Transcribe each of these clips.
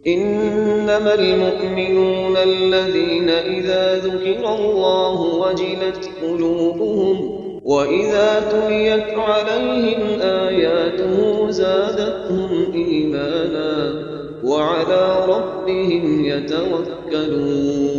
إنما المؤمنون الذين إذا ذكر الله وجلت قلوبهم وإذا تليت عليهم آياته زادتهم إيمانا وعلى ربهم يتوكلون.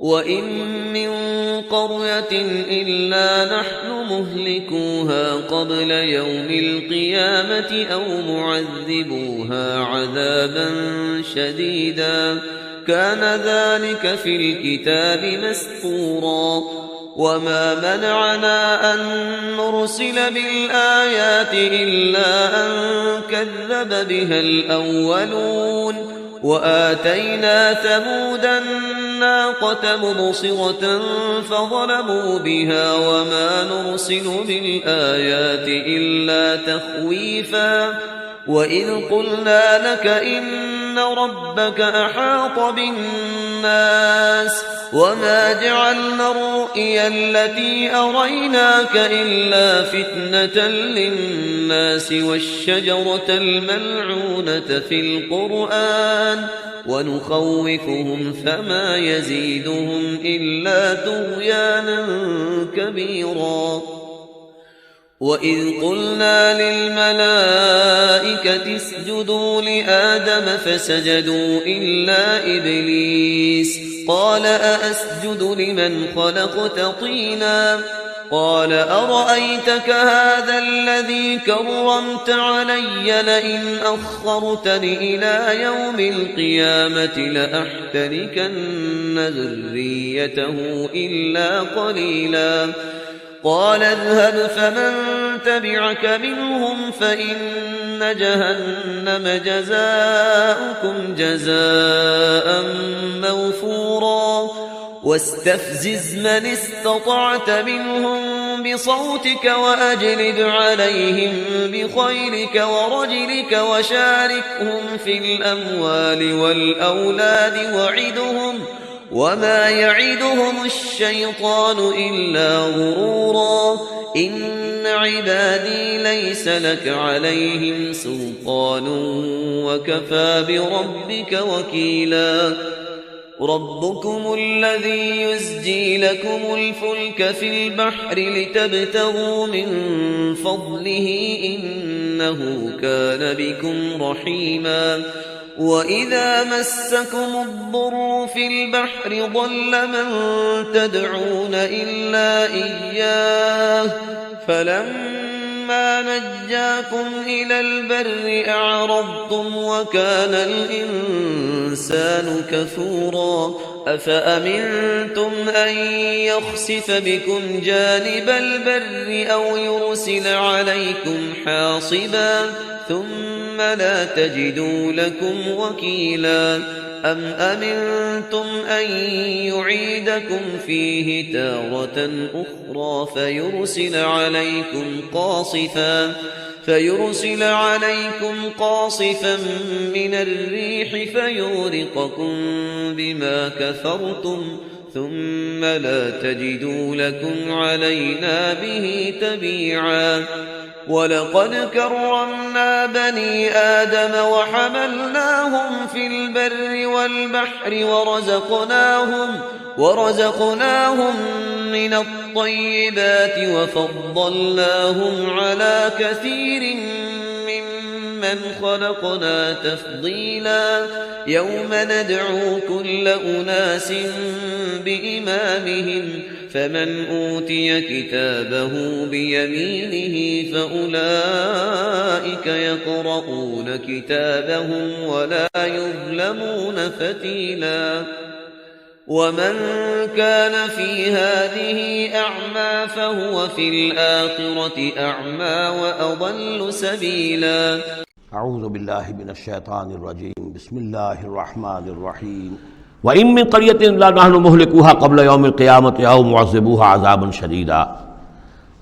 وَإِن مِّن قَرْيَةٍ إِلَّا نَحْنُ مُهْلِكُوهَا قَبْلَ يَوْمِ الْقِيَامَةِ أَوْ مُعَذِّبُوهَا عَذَابًا شَدِيدًا كَانَ ذَلِكَ فِي الْكِتَابِ مَسْطُورًا. وَمَا مَنَعَنَا أَن نُّرْسِلَ بِالْآيَاتِ إِلَّا أَن كَذَّبَ بِهَا الْأَوَّلُونَ. وَآتَيْنَا ثَمُودَ النَّاقَةَ مُبْصِرَةً فَظَلَمُوا بِهَا وَمَا نُرْسِلُ بِالْآيَاتِ إِلَّا تَخْوِيفًا. وَإِذْ قُلْنَا لَكَ إِنَّ رَبَّكَ أَحَاطَ بِالنَّاسِ وَمَا جَعَلْنَا الرُّؤْيَا الَّتِي أَرَيْنَاكَ إِلَّا فِتْنَةً لِلنَّاسِ وَالشَّجَرَةَ الْمَلْعُونَةَ فِي الْقُرْآنِ وَنُخَوِّفُهُمْ فَمَا يَزِيدُهُمْ إِلَّا طُغْيَانًا كَبِيرًا. وَإِذْ قُلْنَا لِلْمَلَائِكَةِ اسْجُدُوا لِآدَمَ فَسَجَدُوا إِلَّا إِبْلِيسَ قَالَ أَأَسْجُدُ لِمَنْ خَلَقْتَ طِينًا قَالَ أَرَأَيْتَكَ هَذَا الَّذِي كَرَّمْتَ عَلَيَّ لَئِنْ أَخَّرْتَنِ إِلَى يَوْمِ الْقِيَامَةِ لَأَحْتَنِكَنَّ ذُرِّيَّتَهُ إِلَّا قَلِيلًا. قال اذهب فمن تبعك منهم فإن جهنم جزاؤكم جزاء موفورا. واستفزز من استطعت منهم بصوتك وأجلب عليهم بخيلك ورجلك وشاركهم في الأموال والأولاد وعدهم وما يعدهم الشيطان إلا غرورا. إن عبادي ليس لك عليهم سلطان وكفى بربك وكيلا. ربكم الذي يزجي لكم الفلك في البحر لتبتغوا من فضله إنه كان بكم رحيما. وَإِذَا مَسَّكُمُ الضُّرُّ فِي الْبَحْرِ ضَلَّ مَن تَدْعُونَ إِلَّا إِيَّاهُ فَلَمَّا نَجَّاكُمْ إِلَى الْبَرِّ أَعْرَضْتُمْ وَكَانَ الْإِنسَانُ كَفُورًا. أَفَأَمِنْتُمْ أَنْ يَخْسِفَ بِكُمْ جَانِبَ الْبَرِّ أَوْ يُرْسِلَ عَلَيْكُمْ حَاصِبًا ثُمَّ لا تجدوا لكم وكيلا. أم أمنتم أن يعيدكم فيه تارة أخرى فيرسل عليكم قاصفا من الريح فيغرقكم بما كفرتم ثم لا تجدوا لكم علينا به تبيعا. وَلَقَدْ كَرَّمْنَا بَنِي آدَمَ وَحَمَلْنَاهُمْ فِي الْبَرِّ وَالْبَحْرِ وَرَزَقْنَاهُمْ مِنَ الطَّيِّبَاتِ وَفَضَّلْنَاهُمْ عَلَى كَثِيرٍ مِّمَّنْ خَلَقْنَا تَفْضِيلًا. يَوْمَ نَدْعُو كُلَّ أُنَاسٍ بِإِمَامِهِمْ فمن أوتي كتابه بيمينه فأولئك يقرؤون كتابهم ولا يظلمون فتيلا. ومن كان في هذه أعمى فهو في الآخرة أعمى وأضل سبيلا اعوذ باللہ من الشیطان الرجیم بسم اللہ الرحمن الرحیم وَإِن مِّن قَرْيَةٍ إِلَّا نَحْنُ مُهْلِكُوهَا قَبْلَ يَوْمِ الْقِيَامَةِ أَوْ مُعَذِّبُوهَا عَذَابًا شَدِيدًا،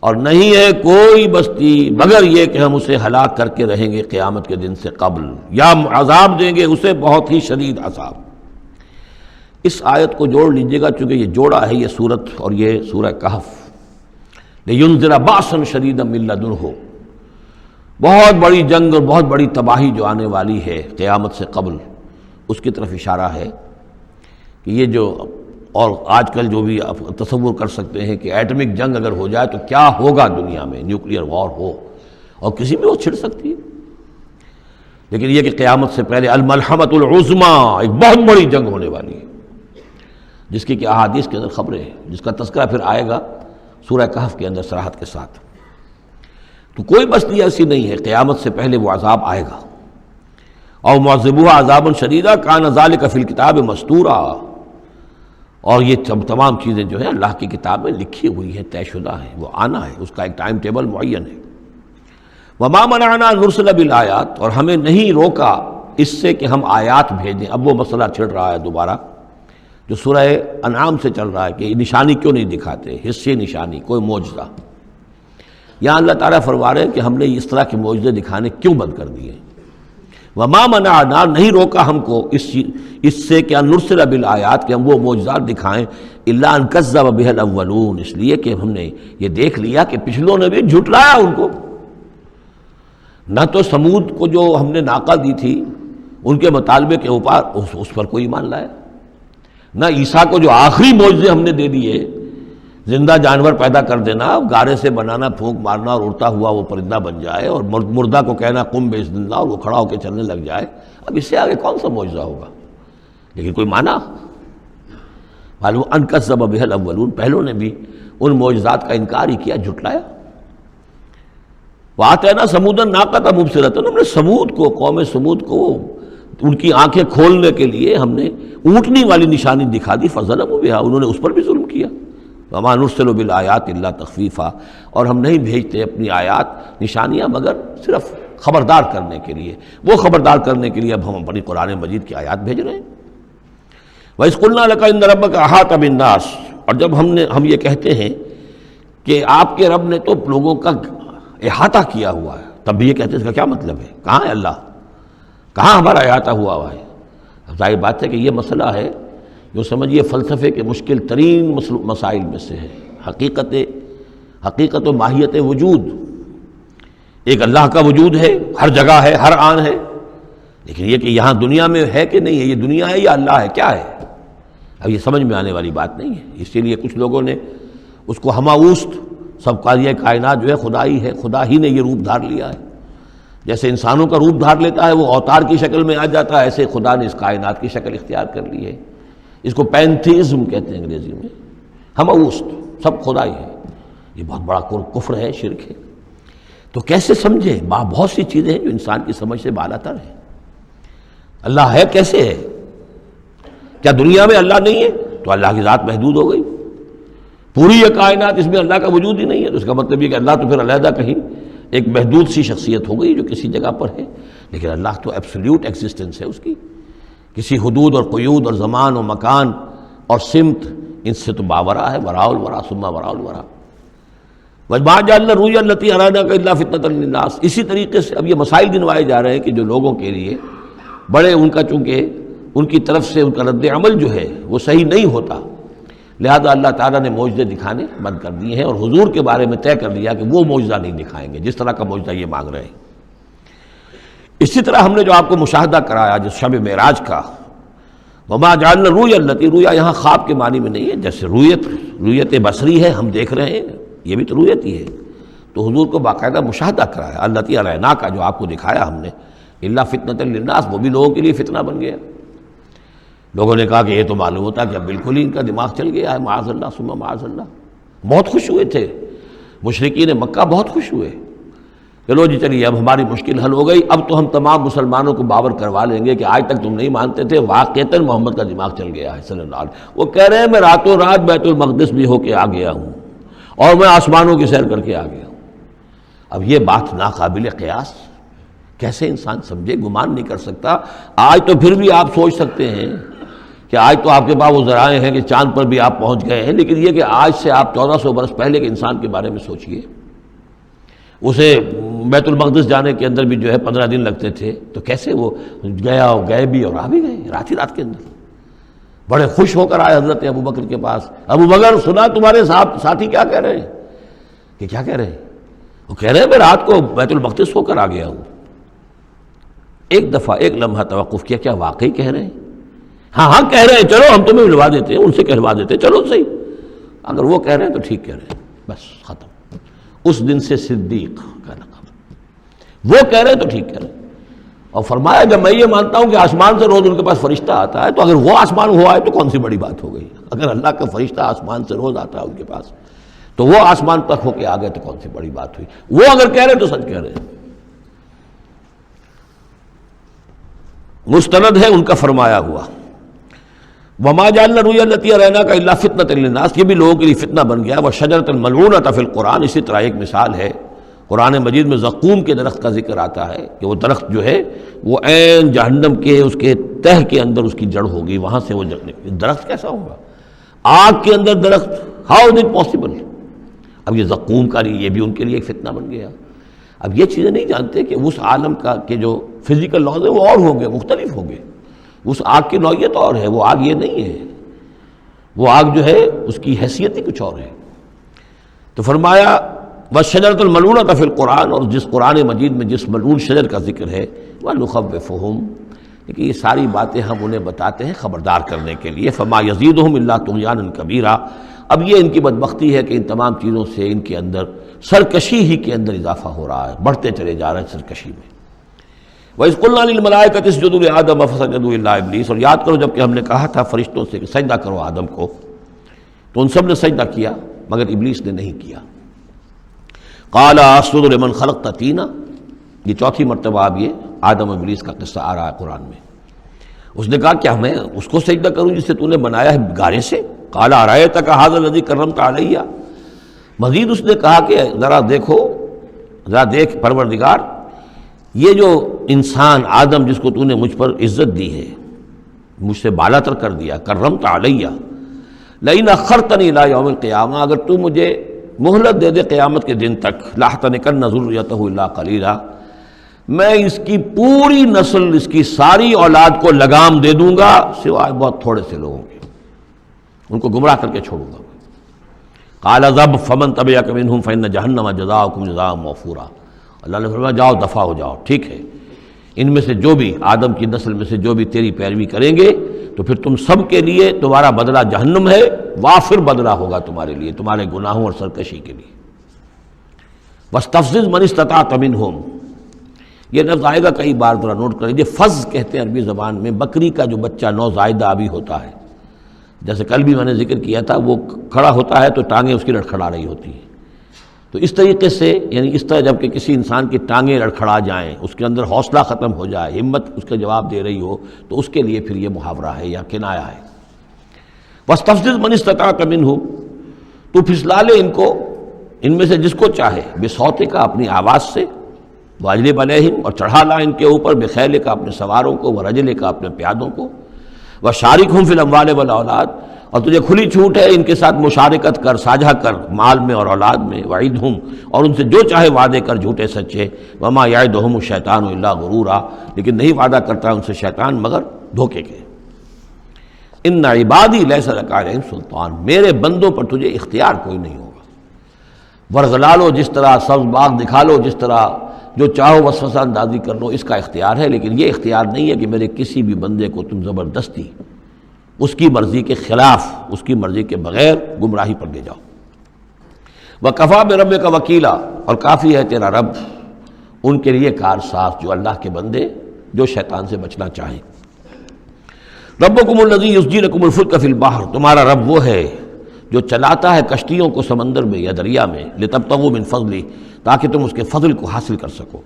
اور نہیں ہے کوئی بستی مگر یہ کہ ہم اسے ہلاک کر کے رہیں گے قیامت کے دن سے قبل، یا عذاب دیں گے اسے بہت ہی شدید عذاب۔ اس آیت کو جوڑ لیجئے گا چونکہ یہ جوڑا ہے یہ سورت اور یہ سورہ کہف۔ لِيُنذِرَ بَأْسًا شَدِيدًا مِّن لَّدُنْهُ، بہت بڑی جنگ اور بہت بڑی تباہی جو آنے والی ہے قیامت سے قبل، اس کی طرف اشارہ ہے کہ یہ جو اور آج کل جو بھی آپ تصور کر سکتے ہیں کہ ایٹمک جنگ اگر ہو جائے تو کیا ہوگا دنیا میں، نیوکلیئر وار ہو اور کسی بھی وہ چھڑ سکتی ہے، لیکن یہ کہ قیامت سے پہلے الملحمۃ العظمیٰ، ایک بہت بڑی جنگ ہونے والی ہے جس کی کہ احادیث کے اندر خبریں ہیں، جس کا تذکرہ پھر آئے گا سورہ کہف کے اندر صراحت کے ساتھ۔ تو کوئی بستی ایسی نہیں ہے قیامت سے پہلے وہ عذاب آئے گا۔ اور معذبوها عذابا شدیدا کان ذلک فی الکتاب مستورا، اور یہ تمام چیزیں جو ہیں اللہ کی کتاب میں لکھی ہوئی ہیں، طے شدہ ہیں، وہ آنا ہے، اس کا ایک ٹائم ٹیبل معین ہے۔ وما منعنا ان نرسل بالآیات، اور ہمیں نہیں روکا اس سے کہ ہم آیات بھیجیں۔ اب وہ مسئلہ چھڑ رہا ہے دوبارہ جو سورہ انعام سے چل رہا ہے کہ نشانی کیوں نہیں دکھاتے، حصے نشانی، کوئی معجزہ۔ یہاں اللہ تعالیٰ فرما رہے ہیں کہ ہم نے اس طرح کے معجزے دکھانے کیوں بند کر دیے۔ وما منعنا، نہیں روکا ہم کو اس سے کہ ان نرسل بالآیات، کہ ہم وہ معجزات دکھائیں، الا ان کذب بها الاولون، اس لیے کہ ہم نے یہ دیکھ لیا کہ پچھلوں نے بھی جھٹلایا ان کو۔ نہ تو سمود کو جو ہم نے ناقہ دی تھی ان کے مطالبے کے اوپر اس پر کوئی ایمان لایا، نہ عیسیٰ کو جو آخری معجزے ہم نے دے دیے، زندہ جانور پیدا کر دینا، گارے سے بنانا، پھونک مارنا اور اڑتا ہوا وہ پرندہ بن جائے، اور مردہ کو کہنا قم باذن اللہ اور وہ کھڑا ہو کے چلنے لگ جائے، اب اس سے آگے کون سا معجزہ ہوگا؟ لیکن کوئی مانا؟ معلوم ان کذب بها الاولون، پہلوں نے بھی ان معجزات کا انکار ہی کیا، جھٹلایا۔ وآتینا ثمود الناقۃ مبصرۃ، ہم نے سمود کو، قوم سمود کو، ان کی آنکھیں کھولنے کے لیے ہم نے اونٹنی والی نشانی دکھا دی، فظلموا بها، انہوں نے اس پر بھی ظلم کیا۔ وما نرسل بالآیات الا تخفیفا، اور ہم نہیں بھیجتے اپنی آیات، نشانیاں، مگر صرف خبردار کرنے کے لیے۔ وہ خبردار کرنے کے لیے اب ہم اپنی قرآن مجید کی آیات بھیج رہے ہیں۔ وَإِذْ قُلْنَا لَكَ إِنَّ رَبَّكَ أَحَاطَ بِالنَّاسِ، اور جب ہم یہ کہتے ہیں کہ آپ کے رب نے تو لوگوں کا احاطہ کیا ہوا ہے، تب بھی یہ کہتے ہیں اس کا کیا مطلب ہے؟ کہاں ہے اللہ؟ کہاں ہمارا احاطہ ہوا ہے؟ اب ظاہر بات ہے کہ یہ مسئلہ ہے جو سمجھیے فلسفے کے مشکل ترین مسائل میں سے ہے۔ حقیقت و ماہیت وجود، ایک اللہ کا وجود ہے، ہر جگہ ہے، ہر آن ہے، لیکن یہ کہ یہاں دنیا میں ہے کہ نہیں ہے، یہ دنیا ہے یا اللہ ہے، کیا ہے؟ اب یہ سمجھ میں آنے والی بات نہیں ہے۔ اسی لیے کچھ لوگوں نے اس کو ہماوست، سب کا یہ کائنات جو ہے خدا ہی ہے، خدا ہی نے یہ روپ دھار لیا ہے۔ جیسے انسانوں کا روپ دھار لیتا ہے وہ اوتار کی شکل میں آ جاتا ہے، ایسے خدا نے اس کائنات کی شکل اختیار کر لی ہے۔ اس کو پینتھیزم کہتے ہیں انگریزی میں، ہماوست، سب خدا ہی ہے۔ یہ بہت بڑا کفر ہے، شرک ہے۔ تو کیسے سمجھیں؟ بہت سی چیزیں ہیں جو انسان کی سمجھ سے بالا تر ہیں۔ اللہ ہے کیسے ہے؟ کیا دنیا میں اللہ نہیں ہے تو اللہ کی ذات محدود ہو گئی؟ پوری یہ کائنات، اس میں اللہ کا وجود ہی نہیں ہے تو اس کا مطلب یہ کہ اللہ تو پھر علیحدہ کہیں ایک محدود سی شخصیت ہو گئی جو کسی جگہ پر ہے، لیکن اللہ تو ایبسلیوٹ ایگزسٹنس ہے اس کی، کسی حدود اور قیود اور زمان و مکان اور سمت ان سے تو باورا ہے، وراء الورا ثم وراء الورا۔ وَمَا جَعَلْنَا الرُّؤْيَا الَّتِي أَرَيْنَاكَ إِلَّا فِتْنَةً لِلنَّاسِ۔ اسی طریقے سے اب یہ مسائل گنوائے جا رہے ہیں کہ جو لوگوں کے لیے بڑے ان کا، چونکہ ان کی طرف سے ان کا رد عمل جو ہے وہ صحیح نہیں ہوتا، لہذا اللہ تعالیٰ نے معجزے دکھانے بند کر دیے ہیں، اور حضور کے بارے میں طے کر لیا کہ وہ معجزہ نہیں دکھائیں گے جس طرح کا معجزہ یہ مانگ رہے ہیں۔ اسی طرح ہم نے جو آپ کو مشاہدہ کرایا جس شب معراج کا، وما جعلنا الرؤیا التي، رؤیا یہاں خواب کے معنی میں نہیں ہے، جیسے رؤیت بصری ہے، ہم دیکھ رہے ہیں، یہ بھی تو رؤیت ہی ہے، تو حضور کو باقاعدہ مشاہدہ کرایا، التي اریناک، جو آپ کو دکھایا ہم نے، الا فتنۃ للناس، وہ بھی لوگوں کے لیے فتنہ بن گیا۔ لوگوں نے کہا کہ یہ تو معلوم ہوتا کہ اب بالکل ہی ان کا دماغ چل گیا ہے، معاذ اللہ ثم معاذ اللہ۔ بہت خوش ہوئے تھے مشرکین مکہ، بہت خوش ہوئے چلو جی چلیے اب ہماری مشکل حل ہو گئی، اب تو ہم تمام مسلمانوں کو باور کروا لیں گے کہ آج تک تم نہیں مانتے تھے، واقعتاً محمد کا دماغ چل گیا ہے صلی اللہ علیہ وسلم۔ وہ کہہ رہے ہیں میں راتوں رات بیت المقدس بھی ہو کے آ گیا ہوں اور میں آسمانوں کی سیر کر کے آ گیا ہوں۔ اب یہ بات ناقابل قیاس، کیسے انسان سمجھے، گمان نہیں کر سکتا۔ آج تو پھر بھی آپ سوچ سکتے ہیں کہ آج تو آپ کے پاس وہ ذرائع ہیں کہ چاند پر بھی آپ پہنچ گئے ہیں، لیکن یہ کہ آج سے آپ 1400 برس پہلے کے انسان کے بارے میں سوچئے، اسے بیت المقدس جانے کے اندر بھی جو ہے 15 دن لگتے تھے، تو کیسے وہ گیا اور گئے بھی اور آ بھی گئے رات ہی رات کے اندر۔ بڑے خوش ہو کر آئے حضرت ابو بکر کے پاس، ابو بکر سنا تمہارے ساتھی کیا کہہ رہے ہیں؟ کہ کیا کہہ رہے ہیں؟ وہ کہہ رہے ہیں میں رات کو بیت المقدس ہو کر آ گیا ہوں۔ ایک دفعہ ایک لمحہ توقف کیا، کیا واقعی کہہ رہے ہیں؟ ہاں ہاں کہہ رہے ہیں، چلو ہم تمہیں ملوا دیتے ہیں، ان سے کہلوا دیتے ہیں، چلو صحیح، اگر وہ کہہ رہے ہیں تو ٹھیک کہہ رہے ہیں، بس ختم۔ اس دن سے صدیق کا لقب، وہ کہہ رہے ہیں تو ٹھیک کہہ رہے ہیں۔ اور فرمایا جب میں یہ مانتا ہوں کہ آسمان سے روز ان کے پاس فرشتہ آتا ہے، تو اگر وہ آسمان ہوا ہے تو کون سی بڑی بات ہو گئی؟ اگر اللہ کا فرشتہ آسمان سے روز آتا ہے ان کے پاس، تو وہ آسمان تک ہو کے آ گئے تو کون سی بڑی بات ہوئی؟ وہ اگر کہہ رہے ہیں تو سچ کہہ رہے ہیں۔ مستند ہے ان کا فرمایا ہوا، وما جعلنا الرؤيا التي اريناك الا فتنة للناس، یہ بھی لوگوں کے لیے فتنہ بن گیا۔ وشجرة ملعونة فی القرآن، اسی طرح ایک مثال ہے قرآن مجید میں زقوم کے درخت کا ذکر آتا ہے کہ وہ درخت جو ہے وہ عین جہنم کے اس کے تہ کے اندر اس کی جڑ ہوگی، وہاں سے وہ درخت کیسا ہوگا؟ آگ کے اندر درخت، ہاؤ از اٹ پاسبل؟ اب یہ زقوم کا یہ بھی ان کے لیے ایک فتنہ بن گیا۔ اب یہ چیزیں نہیں جانتے کہ اس عالم کا کہ جو فزیکل لاز ہے وہ اور ہوں گے، مختلف ہوں گے، اس آگ کی نوعیت اور ہے، وہ آگ یہ نہیں ہے، وہ آگ جو ہے اس کی حیثیت ہی کچھ اور ہے۔ تو فرمایا وَالشَّجَرَةُ الْمَلْعُونَةُ فِي الْقُرْآنِ، اور جس قرآن مجید میں جس ملعون شجر کا ذکر ہے، وَنُخَوِّفُهُمْ، لیکن یہ ساری باتیں ہم انہیں بتاتے ہیں خبردار کرنے کے لیے، فَمَا يَزِيدُهُمْ إِلَّا طُغْيَانًا كَبِيرًا۔ اب یہ ان کی بدبختی ہے کہ ان تمام چیزوں سے ان کے اندر سرکشی ہی کے اندر اضافہ ہو رہا ہے، بڑھتے چلے جا رہے ہیں سرکشی میں۔ وَإِذْ قُلْنَا لِلْمَلَائِكَةِ اسْجُدُوا لِآدَمَ فَسَجَدُوا إِلَّا إِبْلِيسَ، اور یاد کرو جب کہ ہم نے کہا تھا فرشتوں سے کہ سجدہ کرو آدم کو، تو ان سب نے سجدہ کیا مگر ابلیس نے نہیں کیا۔ قَالَ أَسْجُدُ لِمَنْ خَلَقْتَ طِينًا، یہ چوتھی مرتبہ اب یہ آدم و ابلیس کا قصہ آ رہا ہے قرآن میں۔ اس نے کہا کیا میں اس کو سجدہ کروں جسے تو نے بنایا ہے گارے سے؟ قَالَ أَرَأَيْتَكَ هَذَا الَّذِي كَرَّمْتَ عَلَيَّ، مزید اس نے کہا کہ ذرا دیکھو، ذرا دیکھ پروردگار، یہ جو انسان آدم جس کو تو نے مجھ پر عزت دی ہے، مجھ سے بالا تر کر دیا، کرمت علیہ، لئن اخرتنی الی یوم القیامہ، اگر تو مجھے مہلت دے دے قیامت کے دن تک، لاحتنکن ذریتہ الا قلیلا، میں اس کی پوری نسل، اس کی ساری اولاد کو لگام دے دوں گا سوائے بہت تھوڑے سے لوگوں کے، ان کو گمراہ کر کے چھوڑوں گا۔ قال ذب فمن تبعک منہم فإن جہنم جزاؤکم جزاء موفورا، اللہ نے فرمایا جاؤ دفع ہو جاؤ، ٹھیک ہے، ان میں سے جو بھی آدم کی نسل میں سے جو بھی تیری پیروی کریں گے تو پھر تم سب کے لیے تمہارا بدلہ جہنم ہے، وافر بدلہ ہوگا تمہارے لیے، تمہارے گناہوں اور سرکشی کے لیے۔ وَاسْتَفْزِزْ مَنِ اسْتَطَعْتَ مِنْهُمْ، یہ لفظ آئے گا کئی بار، ذرا نوٹ کر لیجیے۔ فز کہتے ہیں عربی زبان میں بکری کا جو بچہ نوزائیدہ ابھی ہوتا ہے، جیسے کل بھی میں نے ذکر کیا تھا، وہ کھڑا ہوتا ہے تو ٹانگیں اس کی لڑکھڑا رہی ہوتی ہیں، تو اس طریقے سے یعنی اس طرح جب کہ کسی انسان کی ٹانگیں لڑکھڑا جائیں، اس کے اندر حوصلہ ختم ہو جائے، ہمت اس کا جواب دے رہی ہو، تو اس کے لیے پھر یہ محاورہ ہے یا کنایا ہے۔ وَاسْتَفْزِزْ مَنِ اسْتَطَعْتَ مِنْهُمْ، تو پھسلا لے ان کو، ان میں سے جس کو چاہے، بِصَوْتِكَ، اپنی آواز سے، وَأَجْلِبْ عَلَيْهِمْ، اور چڑھا لا ان کے اوپر، بِخَيْلِكَ، اپنے سواروں کو، وَرَجْلِكَ، اپنے پیادوں کو، وَشَارِكْهُمْ فِي الْأَمْوَالِ وَالْأَوْلَادِ، اور تجھے کھلی چھوٹ ہے ان کے ساتھ مشارکت کر، ساجھا کر مال میں اور اولاد میں، وعدہم، اور ان سے جو چاہے وعدے کر جھوٹے سچے، وما یعدہم الشیطان الا غرورا، لیکن نہیں وعدہ کرتا ان سے شیطان مگر دھوکے کے۔ ان عبادی لیس لک علیہم سلطان، میرے بندوں پر تجھے اختیار کوئی نہیں ہوگا، ورغلا لو جس طرح، سبز باغ دکھا لو جس طرح، جو چاہو وسوسہ اندازی کر لو، اس کا اختیار ہے، لیکن یہ اختیار نہیں ہے کہ میرے کسی بھی بندے کو تم زبردستی اس کی مرضی کے خلاف، اس کی مرضی کے بغیر گمراہی پر لے جاؤ۔ وَكَفَىٰ بِرَبِّكَ وَكِيلًا، اور کافی ہے تیرا رب ان کے لیے کارساز، جو اللہ کے بندے جو شیطان سے بچنا چاہیں۔ ربکم الذی یسجی لکم الفلک فی البحر، تمہارا رب وہ ہے جو چلاتا ہے کشتیوں کو سمندر میں یا دریا میں، لتبتغوا من فضلہ، تاکہ تم اس کے فضل کو حاصل کر سکو۔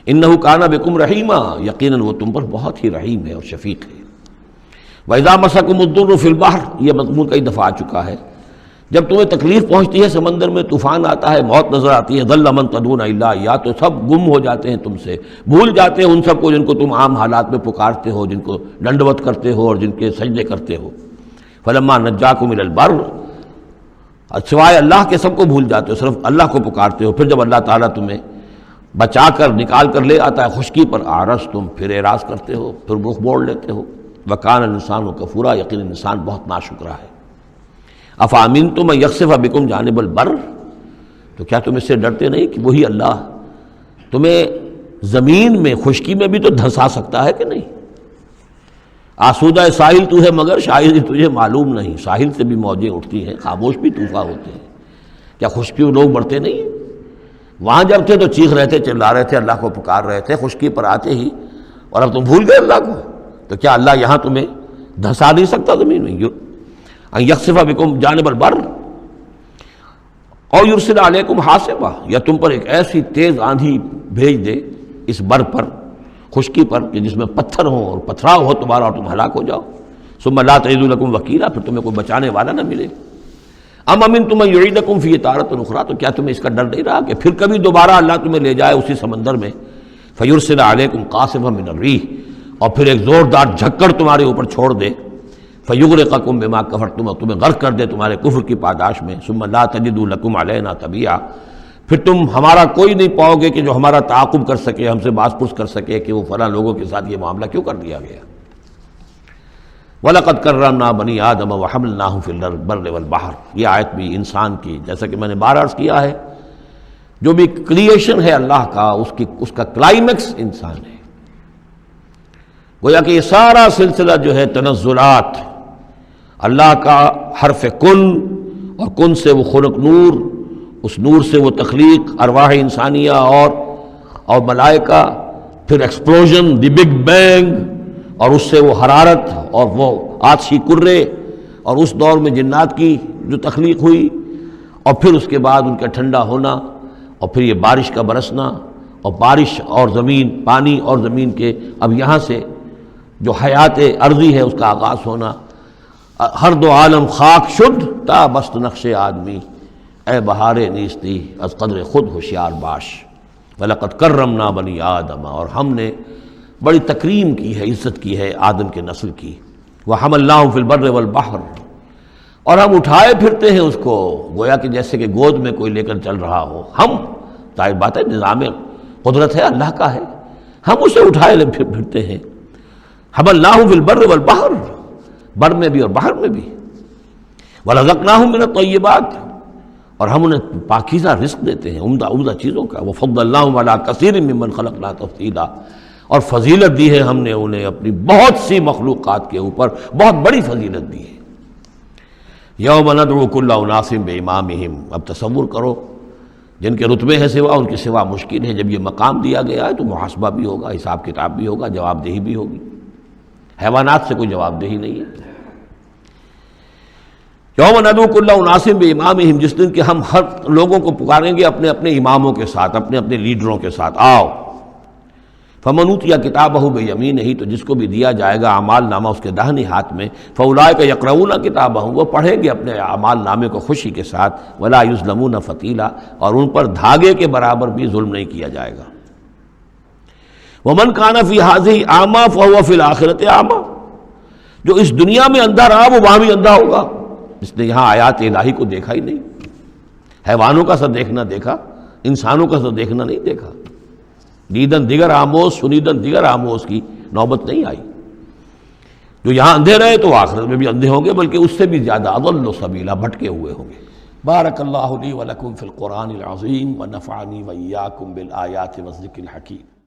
انہ کان بکم رحیما، یقیناً وہ تم پر بہت ہی رحیم ہے اور شفیق ہے۔ وَإِذَا مَسَكُمُ الضُّرُّ فِي الْبَحْرِ، یہ مضمون کئی دفعہ آ چکا ہے۔ جب تمہیں تکلیف پہنچتی ہے سمندر میں، طوفان آتا ہے، موت نظر آتی ہے، ضَلَّ مَن تَدْعُونَ إِلَّا إِيَّاهُ، تو سب گم ہو جاتے ہیں تم سے، بھول جاتے ہیں ان سب کو جن کو تم عام حالات میں پکارتے ہو، جن کو ڈنڈوت کرتے ہو اور جن کے سجدے کرتے ہو۔ فَلَمَّا نَجَّاكُمْ إِلَى الْبَرِّ، سوائے اللہ کے سب کو بھول جاتے ہو، صرف اللہ کو پکارتے ہو۔ پھر جب اللہ تعالیٰ تمہیں بچا کر نکال کر لے آتا ہے خشکی پر، اعرضتم، پھر اعراض کرتے ہو، پھر رخ موڑ لیتے ہو۔ وَكَانَ الْإِنسَانُ كَفُورًا، یقیناً انسان بہت ناشکرا ہے۔ أَفَأَمِنْتُمْ أَن يَخْسِفَ بِكُمْ جَانِبَ الْبَرِّ، تو کیا تم اس سے ڈرتے نہیں کہ وہی اللہ تمہیں زمین میں خشکی میں بھی تو دھنسا سکتا ہے کہ نہیں؟ آسودہ ساحل تو ہے مگر شاید تجھے معلوم نہیں، ساحل سے بھی موجیں اٹھتی ہیں، خاموش بھی طوفان ہوتے ہیں، کیا خشکی میں لوگ مرتے نہیں ہیں؟ وہاں جب تھے تو چیخ رہے تھے، چلا رہے تھے، اللہ کو پکار رہے تھے، خشکی پر آتے ہی، اور اب تم بھول گئے اللہ کو، تو کیا اللہ یہاں تمہیں دھنسا نہیں سکتا زمین میں؟ ان یخسف بکم جانب البر اور یرسل علیکم حاصبا، یا تم پر ایک ایسی تیز آندھی بھیج دے اس بر پر، خشکی پر، کہ جس میں پتھر ہوں اور پتھراؤ ہو تمہارا اور تم ہلاک ہو جاؤ۔ ثم لا تجدوا لکم وکیلا، پھر تمہیں کوئی بچانے والا نہ ملے۔ ام امنتم ان یعیدکم فی تارۃ اخری، تو کیا تمہیں اس کا ڈر نہیں رہا کہ پھر کبھی دوبارہ اللہ تمہیں لے جائے اسی سمندر میں؟ فیرسل علیکم قاصفا من الریح، اور پھر ایک زوردار جھکڑ تمہارے اوپر چھوڑ دے، فیغرقکم بما کفرتم، اور تمہیں غرق کر دے تمہارے کفر کی پاداش میں۔ ثم لا تجدوا لکم علینا تبیعا، پھر تم ہمارا کوئی نہیں پاؤ گے کہ جو ہمارا تعاقب کر سکے، ہم سے باز پرس کر سکے کہ وہ فلاں لوگوں کے ساتھ یہ معاملہ کیوں کر دیا گیا۔ وَلَقَدْ كَرَّمْنَا بَنِي آدَمَ وَحَمَلْنَاهُمْ فِي الْبَرِّ وَالْبَحْرِ، یہ آیت بھی انسان کی، جیسا کہ میں نے بار عرض کیا ہے، جو بھی کریشن ہے اللہ کا، اس کا کلائمیکس انسان ہے۔ گویا کہ یہ سارا سلسلہ جو ہے تنزلات، اللہ کا حرف کن، اور کن سے وہ خلق نور، اس نور سے وہ تخلیق ارواح انسانیہ اور ملائکہ، پھر ایکسپلوژن، دی بگ بینگ، اور اس سے وہ حرارت اور وہ آتشی کرے، اور اس دور میں جنات کی جو تخلیق ہوئی، اور پھر اس کے بعد ان کا ٹھنڈا ہونا، اور پھر یہ بارش کا برسنا، اور بارش اور زمین، پانی اور زمین کے اب یہاں سے جو حیات ارضی ہے اس کا آغاز ہونا۔ ہر دو عالم خاک شد تا بست نقش آدمی، اے بہار نیستی از قدر خود ہوشیار باش۔ وَلَقَدْ كَرَّمْنَا بَنِي آدَمَ، اور ہم نے بڑی تکریم کی ہے، عزت کی ہے آدم کے نسل کی۔ وَحَمَلْنَاهُمْ فِي الْبَرِّ وَالْبَحْرِ، اور ہم اٹھائے پھرتے ہیں اس کو، گویا کہ جیسے کہ گود میں کوئی لے کر چل رہا ہو۔ ہم، ظاہر بات ہے نظام قدرت ہے اللہ کا ہے، ہم اسے اٹھائے پھرتے ہیں۔ حَمَلْنَاهُمْ فِي الْبَرِّ وَالْبَحْرِ، بر میں بھی اور بحر میں بھی۔ وَرَزَقْنَاهُمْ مِنَ الطَّيِّبَاتِ، اور ہم انہیں پاکیزہ رزق دیتے ہیں، عمدہ چیزوں کا۔ وَفَضَّلْنَاهُمْ عَلَىٰ كَثِيرٍ مِّمَّنْ خَلَقْنَا تَفْضِيلًا، اور فضیلت دی ہے ہم نے انہیں اپنی بہت سی مخلوقات کے اوپر، بہت بڑی فضیلت دی ہے۔ یوم ندعو کل اناس بامامہم، اب تصور کرو جن کے رتبے ہیں سوا، ان کے سوا مشکل ہے، جب یہ مقام دیا گیا ہے تو محاسبہ بھی ہوگا، حساب کتاب بھی ہوگا، جواب دہی بھی ہوگی۔ حیوانات سے کوئی جواب دہی نہیں ہے۔ یوم ندعو کل اناس بامامہم، جس دن کہ ہم ہر لوگوں کو پکاریں گے اپنے اپنے اماموں کے ساتھ، اپنے اپنے لیڈروں کے ساتھ، آؤ۔ فمن اوتی کتابہ بیمینہ، تو جس کو بھی دیا جائے گا اعمال نامہ اس کے داہنے ہاتھ میں، فاولئک یقرؤون کتابہ، وہ پڑھیں گے اپنے اعمال نامے کو خوشی کے ساتھ، ولا یظلمون فتیلا، اور ان پر دھاگے کے برابر بھی ظلم نہیں کیا جائے گا۔ ومن کان فی ہذہ اعمی فہو فی الآخرۃ اعمی، جو اس دنیا میں اندھا رہا وہ وہاں بھی اندھا ہوگا، جس نے یہاں آیات الہی کو دیکھا ہی نہیں، حیوانوں کا سا دیکھنا دیکھا، انسانوں کا سا دیکھنا نہیں دیکھا، دیدن دیگر آموز، سنیدن دیگر آموز کی نوبت نہیں آئی۔ جو یہاں اندھے رہے تو آخرت میں بھی اندھے ہوں گے، بلکہ اس سے بھی زیادہ اضل سبیلا، بھٹکے ہوئے ہوں گے۔ بارک اللہ لی ولکم فی القرآن العظیم ونفعنی وإیاکم بالآیات والذکر الحکیم۔